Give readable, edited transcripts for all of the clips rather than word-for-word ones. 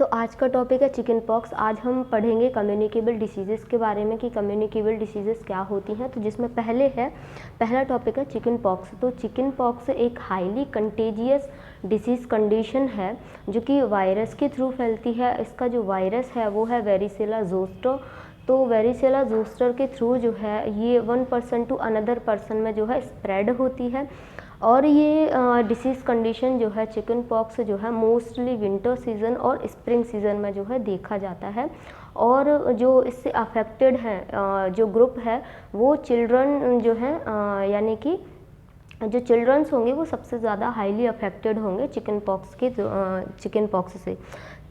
तो आज का टॉपिक है चिकन पॉक्स। आज हम पढ़ेंगे कम्युनिकेबल डिसीज़ेज़ के बारे में कि कम्युनिकेबल डिसीज़ेज़ क्या होती हैं। तो जिसमें पहला टॉपिक है चिकन पॉक्स। तो चिकन पॉक्स एक हाईली कंटेजियस डिसीज़ कंडीशन है जो कि वायरस के थ्रू फैलती है। इसका जो वायरस है वो है वेरिसेला जोस्टर। तो वेरिसेला जोस्टर के थ्रू जो है ये one person to another person में जो है स्प्रेड होती है। और ये डिसीज़ कंडीशन जो है चिकन पॉक्स जो है मोस्टली विंटर सीज़न और स्प्रिंग सीज़न में जो है देखा जाता है। और जो इससे अफेक्टेड हैं जो ग्रुप है वो चिल्ड्रन जो हैं यानी कि जो चिल्ड्रंस होंगे वो सबसे ज़्यादा हाईली अफेक्टेड होंगे चिकन पॉक्स से।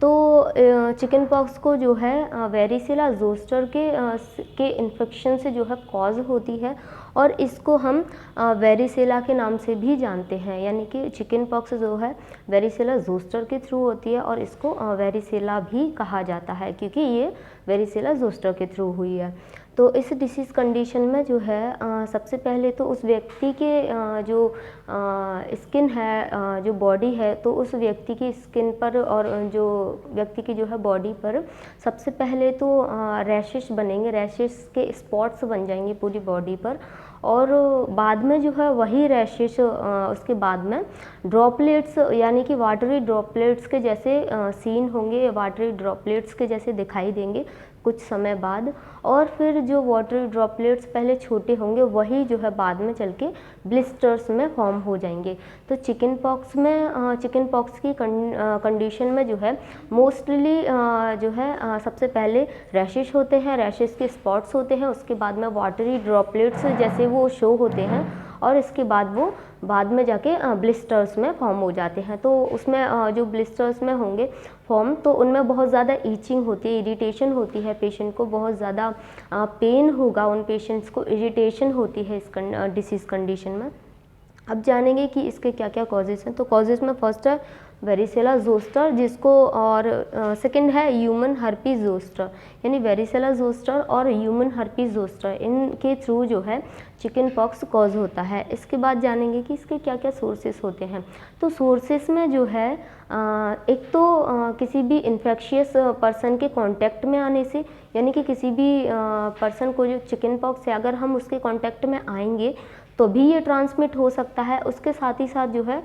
तो चिकन पॉक्स को जो है वेरिसेला जोस्टर के इन्फेक्शन से जो है कॉज होती है और इसको हम वेरिसेला के नाम से भी जानते हैं। यानी कि चिकन पॉक्स जो है वेरिसेला जोस्टर के थ्रू होती है और इसको वेरिसेला भी कहा जाता है क्योंकि ये वेरिसेला जोस्टर के थ्रू हुई है। तो इस डिसीज़ कंडीशन में जो है सबसे पहले तो उस व्यक्ति के जो स्किन है जो बॉडी है तो उस व्यक्ति की स्किन पर और जो व्यक्ति की जो है बॉडी पर सबसे पहले तो रैशेस बनेंगे, रैशेस के स्पॉट्स बन जाएंगे पूरी बॉडी पर। और बाद में जो है वही रैशेस उसके बाद में ड्रॉपलेट्स यानी कि वाटरी ड्रॉपलेट्स के जैसे सीन होंगे, वाटरी ड्रॉपलेट्स के जैसे दिखाई देंगे कुछ समय बाद। और फिर जो वाटरी ड्रॉपलेट्स पहले छोटे होंगे वही जो है बाद में चल के ब्लिस्टर्स में फॉर्म हो जाएंगे। तो चिकन पॉक्स की कंडीशन में जो है मोस्टली जो है सबसे पहले रैशेस होते हैं, रैशेस के स्पॉट्स होते हैं, उसके बाद में वाटरी ड्रॉपलेट्स जैसे वो शो होते हैं और इसके बाद वो बाद में जाके ब्लिस्टर्स में फॉर्म हो जाते हैं। तो उसमें जो ब्लिस्टर्स में होंगे फॉर्म तो उनमें बहुत ज़्यादा ईचिंग होती है, इरिटेशन होती है, पेशेंट को बहुत ज़्यादा पेन होगा, उन पेशेंट्स को इरिटेशन होती है इस डिसीज़ कंडीशन में। अब जानेंगे कि इसके क्या क्या कॉजेज़ हैं। तो कॉजेज़ में फर्स्ट है वेरिसेला जोस्टर जिसको और सेकंड है ह्यूमन हर्पीज जोस्टर। यानी वेरिसेला जोस्टर और ह्यूमन हर्पीज जोस्टर इनके थ्रू जो है चिकन पॉक्स कॉज होता है। इसके बाद जानेंगे कि इसके क्या क्या सोर्सेस होते हैं। तो सोर्सेस में जो है एक तो किसी भी इन्फेक्शियस पर्सन के कांटेक्ट में आने से, यानी कि किसी भी पर्सन को जो चिकन पॉक्स है अगर हम उसके कांटेक्ट में आएंगे तो भी ये ट्रांसमिट हो सकता है। उसके साथ ही साथ जो है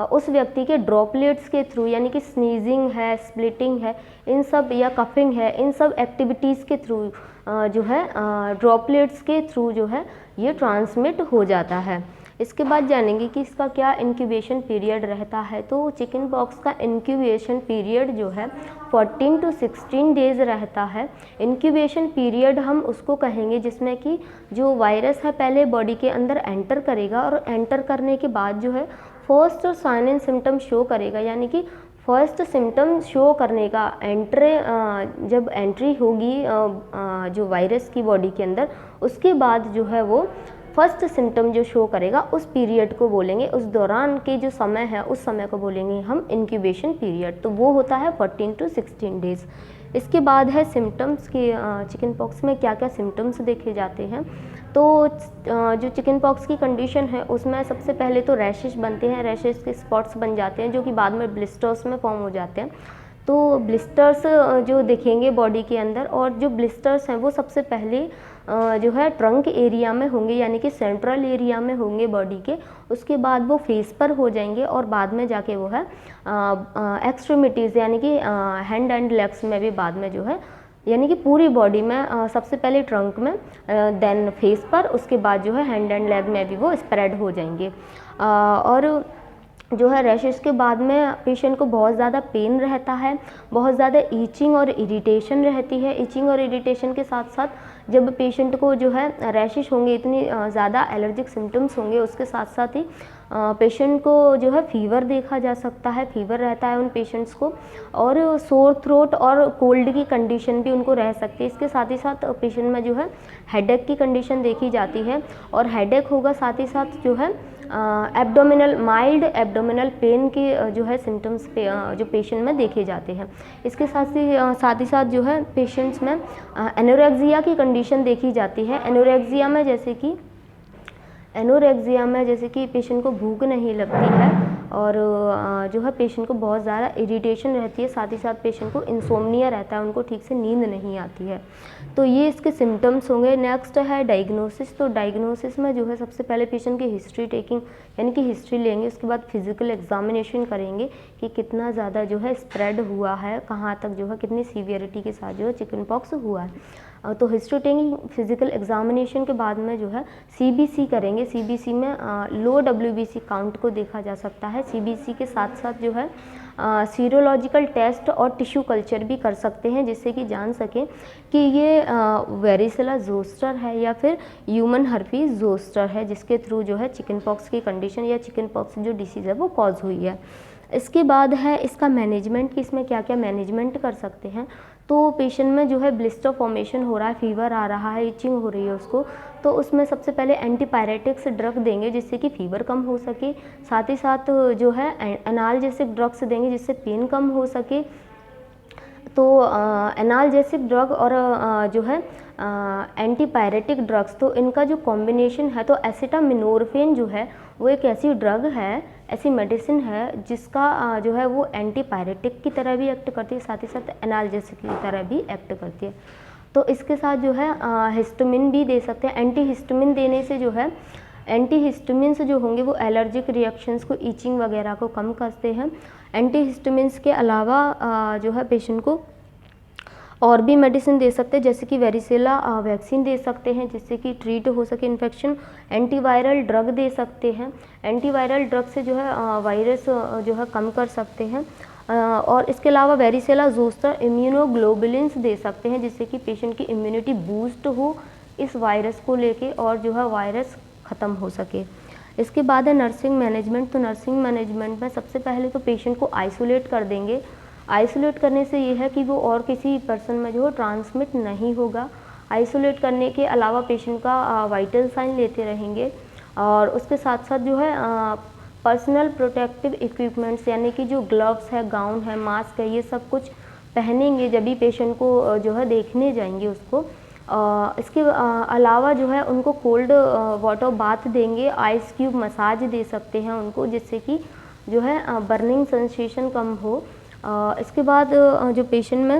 उस व्यक्ति के ड्रॉपलेट्स के थ्रू यानी कि स्नीजिंग है, स्प्लिटिंग है, इन सब या कफिंग है, इन सब एक्टिविटीज़ के थ्रू जो है ड्रॉपलेट्स के थ्रू जो है ये ट्रांसमिट हो जाता है। इसके बाद जानेंगे कि इसका क्या इंक्यूबेशन पीरियड रहता है। तो चिकन पॉक्स का इंक्यूबेशन पीरियड जो है 14 to 16 डेज़ रहता है। इंक्यूबेशन पीरियड हम उसको कहेंगे जिसमें कि जो वायरस है पहले बॉडी के अंदर एंटर करेगा और एंटर करने के बाद जो है first sign and symptom show करेगा। यानी कि फर्स्ट सिम्टम शो करने का जब एंट्री होगी जो वायरस की बॉडी के अंदर, उसके बाद जो है वो फर्स्ट सिम्टम जो शो करेगा उस पीरियड को बोलेंगे, उस दौरान के जो समय है उस समय को बोलेंगे हम इंक्यूबेशन पीरियड। तो वो होता है 14 to 16 डेज़। इसके बाद है सिम्टम्स के चिकन पॉक्स में क्या क्या सिम्टम्स देखे जाते हैं। तो जो चिकन पॉक्स की कंडीशन है उसमें सबसे पहले तो रैशेस बनते हैं, रैशेस के स्पॉट्स बन जाते हैं जो कि बाद में ब्लिस्टर्स में फॉर्म हो जाते हैं। तो ब्लिस्टर्स जो दिखेंगे बॉडी के अंदर और जो ब्लिस्टर्स हैं वो सबसे पहले जो है ट्रंक एरिया में होंगे यानी कि सेंट्रल एरिया में होंगे बॉडी के। उसके बाद वो फेस पर हो जाएंगे और बाद में जाके वो है एक्सट्रीमिटीज़ यानी कि हैंड एंड लेग्स में भी बाद में जो है यानी कि पूरी बॉडी में सबसे पहले ट्रंक में देन फेस पर, उसके बाद जो है हैंड एंड लेग में भी वो स्प्रेड हो जाएंगे। और जो है रैशेस के बाद में पेशेंट को बहुत ज़्यादा पेन रहता है, बहुत ज़्यादा ईचिंग और इरिटेशन रहती है। ईचिंग और इरिटेशन के साथ साथ जब पेशेंट को जो है रैशेस होंगे, इतनी ज़्यादा एलर्जिक सिम्टम्स होंगे, उसके साथ साथ ही पेशेंट को जो है फीवर देखा जा सकता है, फीवर रहता है उन पेशेंट्स को। और सोर थ्रोट और कोल्ड की कंडीशन भी उनको रह सकती है। इसके साथ ही साथ पेशेंट में जो है हेडेक की कंडीशन देखी जाती है और हेडेक होगा, साथ ही साथ जो है माइल्ड एब्डोमिनल पेन के जो है सिम्टम्स जो पेशेंट में देखे जाते हैं। इसके साथ ही साथ जो है पेशेंट्स में एनोरेक्सिया की कंडीशन देखी जाती है। एनोरेक्सिया में जैसे कि पेशेंट को भूख नहीं लगती है और जो है पेशेंट को बहुत ज़्यादा इरिटेशन रहती है, साथ ही साथ पेशेंट को इंसोम्निया रहता है, उनको ठीक से नींद नहीं आती है। तो ये इसके सिम्टम्स होंगे। नेक्स्ट है डायग्नोसिस। तो डायग्नोसिस में जो है सबसे पहले पेशेंट की हिस्ट्री टेकिंग यानी कि हिस्ट्री लेंगे, उसके बाद फिजिकल एग्जामिनेशन करेंगे कि कितना ज़्यादा जो है स्प्रेड हुआ है, कहाँ तक जो है कितनी सीवियरिटी के साथ जो है चिकन पॉक्स हुआ है। तो हिस्ट्री टेकिंग फिजिकल एग्जामिनेशन के बाद में जो है CBC करेंगे। CBC में लो WBC काउंट को देखा जा सकता है। CBC के साथ साथ जो है सीरोलॉजिकल टेस्ट और टिश्यू कल्चर भी कर सकते हैं, जिससे कि जान सकें कि ये वेरिसेला जोस्टर है या फिर ह्यूमन हर्पीज जोस्टर है, जिसके थ्रू जो है चिकन पॉक्स की कंडीशन या चिकन पॉक्स जो डिसीज़ है वो कॉज हुई है। इसके बाद है इसका मैनेजमेंट, कि इसमें क्या क्या मैनेजमेंट कर सकते हैं। तो पेशेंट में जो है ब्लिस्टर फॉर्मेशन हो रहा है, फीवर आ रहा है, इचिंग हो रही है उसको, तो उसमें सबसे पहले एंटीपायरेटिक्स ड्रग देंगे जिससे कि फीवर कम हो सके। साथ ही साथ जो है एनाल्जेसिक ड्रग्स देंगे जिससे पेन कम हो सके। तो एनाल्जेसिक ड्रग और जो है एंटीपायरेटिक ड्रग्स, तो इनका जो कॉम्बिनेशन है, तो एसिटामिनोर्फिन जो है वो एक ऐसी ड्रग है, ऐसी मेडिसिन है जिसका जो है वो एंटीपायरेटिक की तरह भी एक्ट करती है, साथ ही साथ एनाल्जेसिक की तरह भी एक्ट करती है। तो इसके साथ जो है हिस्टामिन भी दे सकते हैं। एंटी हिस्टामिन देने से जो है एंटी हिस्टामिन्स जो होंगे वो एलर्जिक रिएक्शंस को, ईचिंग वगैरह को कम करते हैं। एंटी हिस्टामिन्स के अलावा जो है पेशेंट को और भी मेडिसिन दे सकते हैं, जैसे कि वेरिसेला वैक्सीन दे सकते हैं जिससे कि ट्रीट हो सके इन्फेक्शन। एंटीवायरल ड्रग दे सकते हैं। एंटीवायरल ड्रग से जो है वायरस जो है कम कर सकते हैं। और इसके अलावा वेरिसेला जोस्टर इम्यूनोग्लोबुलिन्स दे सकते हैं जिससे कि पेशेंट की इम्यूनिटी बूस्ट हो इस वायरस को लेके और जो है वायरस ख़त्म हो सके। इसके बाद है नर्सिंग मैनेजमेंट। तो नर्सिंग मैनेजमेंट में सबसे पहले तो पेशेंट को आइसोलेट कर देंगे। आइसोलेट करने से ये है कि वो और किसी पर्सन में जो है ट्रांसमिट नहीं होगा। आइसोलेट करने के अलावा पेशेंट का वाइटल साइन लेते रहेंगे और उसके साथ साथ जो है पर्सनल प्रोटेक्टिव इक्विपमेंट्स यानी कि जो ग्लव्स है, गाउन है, मास्क है, ये सब कुछ पहनेंगे जब भी पेशेंट को जो है देखने जाएंगे उसको। इसके अलावा जो है उनको कोल्ड वाटर बाथ देंगे, आइस क्यूब मसाज दे सकते हैं उनको जिससे कि जो है बर्निंग सेंसेशन कम हो। इसके बाद जो पेशेंट में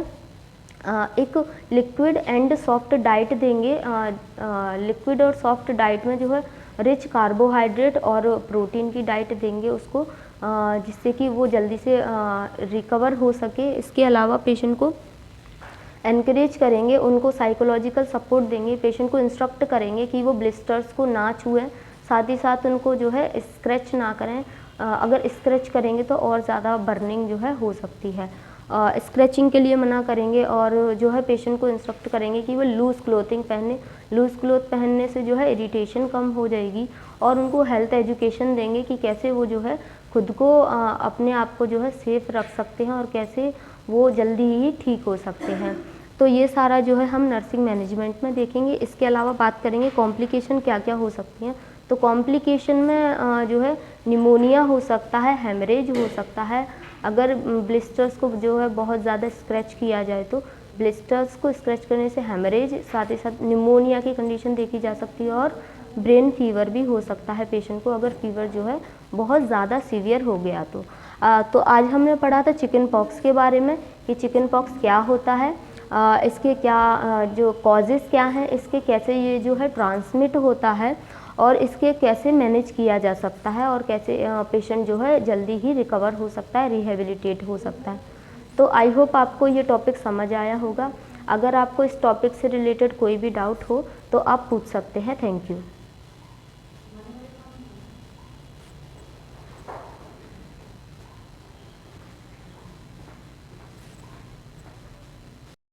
एक लिक्विड एंड सॉफ्ट डाइट देंगे। लिक्विड और सॉफ्ट डाइट में जो है रिच कार्बोहाइड्रेट और प्रोटीन की डाइट देंगे उसको जिससे कि वो जल्दी से रिकवर हो सके। इसके अलावा पेशेंट को एनकरेज करेंगे, उनको साइकोलॉजिकल सपोर्ट देंगे, पेशेंट को इंस्ट्रक्ट करेंगे कि वो ब्लिस्टर्स को ना छुएं, साथ ही साथ उनको जो है स्क्रैच ना करें। अगर स्क्रैच करेंगे तो और ज़्यादा बर्निंग जो है हो सकती है। स्क्रैचिंग के लिए मना करेंगे और जो है पेशेंट को इंस्ट्रक्ट करेंगे कि वो लूज़ क्लोथिंग पहने। लूज़ क्लोथ पहनने से जो है इरिटेशन कम हो जाएगी और उनको हेल्थ एजुकेशन देंगे कि कैसे वो जो है खुद को अपने आप को जो है सेफ़ रख सकते हैं और कैसे वो जल्दी ही ठीक हो सकते हैं। तो ये सारा जो है हम नर्सिंग मैनेजमेंट में देखेंगे। इसके अलावा बात करेंगे कॉम्प्लिकेशन क्या क्या हो सकती हैं। तो कॉम्प्लिकेशन में जो है निमोनिया हो सकता है, हेमरेज हो सकता है। अगर ब्लिस्टर्स को जो है बहुत ज़्यादा स्क्रैच किया जाए तो ब्लिस्टर्स को स्क्रैच करने से हेमरेज, साथ ही साथ निमोनिया की कंडीशन देखी जा सकती है और ब्रेन फीवर भी हो सकता है पेशेंट को, अगर फीवर जो है बहुत ज़्यादा सीवियर हो गया तो आज हमने पढ़ा था चिकन पॉक्स के बारे में कि चिकन पॉक्स क्या होता है, इसके क्या जो कॉजेज़ क्या हैं, इसके कैसे ये जो है ट्रांसमिट होता है और इसके कैसे मैनेज किया जा सकता है और कैसे पेशेंट जो है जल्दी ही रिकवर हो सकता है, रिहेबिलिटेट हो सकता है। तो आई होप आपको ये टॉपिक समझ आया होगा। अगर आपको इस टॉपिक से रिलेटेड कोई भी डाउट हो तो आप पूछ सकते हैं। Thank you.